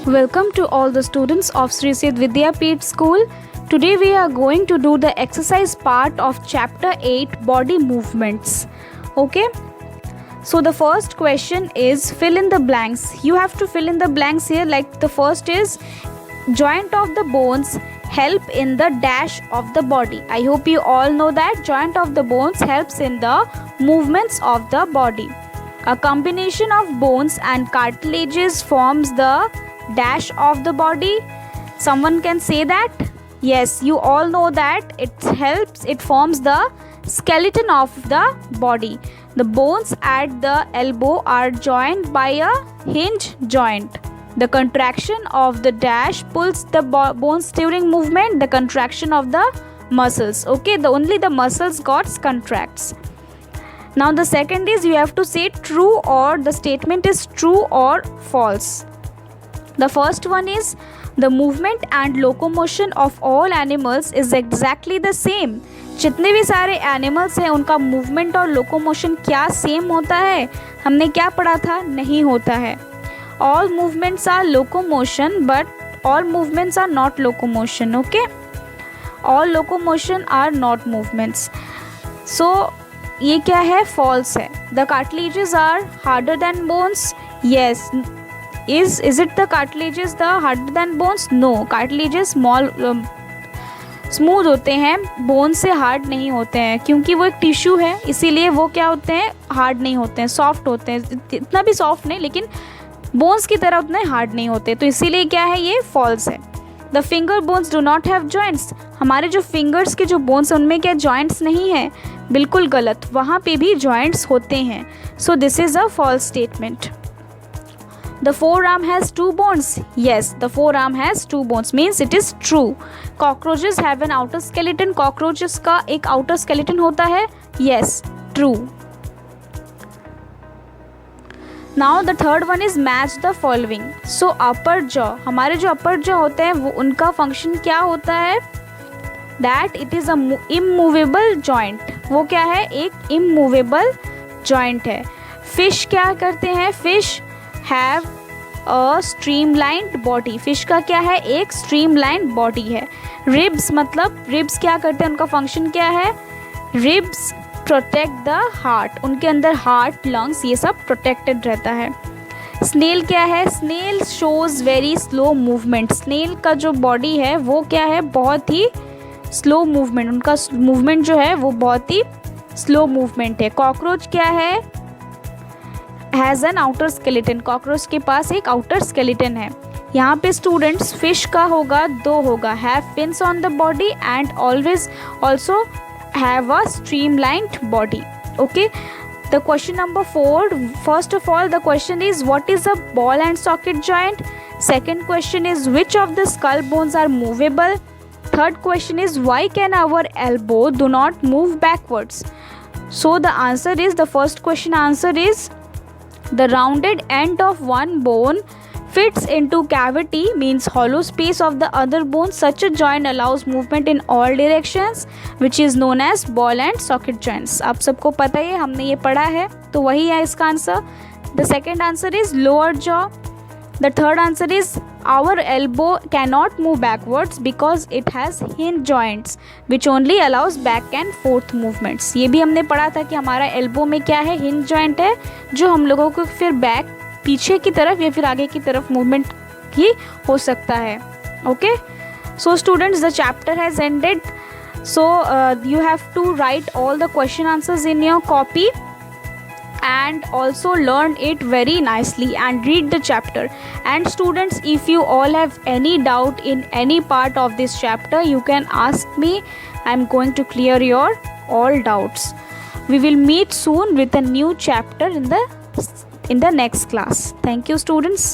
Welcome to all the students of Sri Sid Vidyapeeth School. Today we are going to do the exercise part of chapter 8 body movements. Okay? So the first question is fill in the blanks. You have to fill in the blanks here, like the first is joint of the bones help in the dash of the body. I hope you all know that joint of the bones helps in the movements of the body. A combination of bones and cartilages forms the dash of the body. Someone can say that? Yes, you all know that it forms the skeleton of the body. The bones at the elbow are joined by a hinge joint. The contraction of the dash pulls the bones during movement, the contraction of the muscles. Okay, only the muscles got contracts. Now the second is you have to say true, or the statement is true or false. The first one is the movement and locomotion of all animals is exactly the same. जितने भी सारे animals हैं उनका movement और locomotion क्या same होता है? हमने क्या पढ़ा था? नहीं होता है. All movements are locomotion, but all movements are not locomotion. Okay? All locomotion are not movements. So ये क्या है? False है. The cartilages are harder than bones. Yes. Is it the cartilages the harder than bones? No. Cartilages smooth होते हैं, bone से hard नहीं होते हैं, क्योंकि वो एक टिश्यू है, इसीलिए वो क्या होते हैं? हार्ड नहीं होते हैं, सॉफ्ट होते हैं. इतना भी सॉफ्ट नहीं, लेकिन बोन्स की तरह उतने हार्ड नहीं होते, तो इसीलिए क्या है? ये फॉल्स है. The finger bones do not have joints. हमारे जो फिंगर्स के जो बोन्स हैं उनमें क्या जॉइंट्स नहीं है? बिल्कुल गलत, वहाँ पे भी जॉइंट्स होते हैं. So this is a false statement. The forearm has two bones. Yes, the forearm has two bones, means it is true. Cockroaches have an outer skeleton. Cockroaches का एक outer skeleton होता है. Yes, true. Now the third one is match the following. So upper jaw, हमारे जो upper jaw होते हैं वो उनका function क्या होता है? That it is a immovable joint. वो क्या है? एक immovable joint है. Fish क्या करते हैं? Fish have a streamlined body. Fish का क्या है? एक स्ट्रीमलाइंड बॉडी है. रिब्स मतलब रिब्स क्या करते हैं? उनका फंक्शन क्या है? Ribs protect the heart. उनके अंदर हार्ट, लंग्स ये सब प्रोटेक्टेड रहता है. स्नेल क्या है? Snail shows very slow movement. Snail का जो बॉडी है वो क्या है? बहुत ही स्लो मूवमेंट. उनका मूवमेंट जो है वो बहुत ही स्लो मूवमेंट है. कॉकरोच क्या है? Has an outer skeleton. Cockroach के पास एक आउटर स्केलेटन है. यहाँ पे स्टूडेंट्स फिश का होगा, दो होगा. Have fins on the body and always also have a streamlined body. Okay, the question number 4. First of all the question is what is a ball and socket joint. Second question is which of the skull bones are movable. Third question is why can our elbow do not move backwards. So the answer is, the first question answer is the rounded end of one bone fits into cavity, means hollow space of the other bone. Such a joint allows movement in all directions, which is known as ball and socket joints. आप सबको पता है, हमने ये पढ़ा है, तो वही है इसका answer. The second answer is lower jaw. The third answer is our elbow cannot move backwards because it has hinge joints which only allows back and forth movements. ये भी हमने पढ़ा था कि हमारा एल्बो में क्या है? hinge joint है, जो हम लोगों को फिर बैक, पीछे की तरफ या फिर आगे की तरफ मूवमेंट ही हो सकता है. Okay, so students the chapter has ended. So you have to write all the question answers in your copy and also learn it very nicely and read the chapter. And students, if you all have any doubt in any part of this chapter, you can ask me. I'm going to clear your all doubts. We will meet soon with a new chapter in the next class. Thank you students.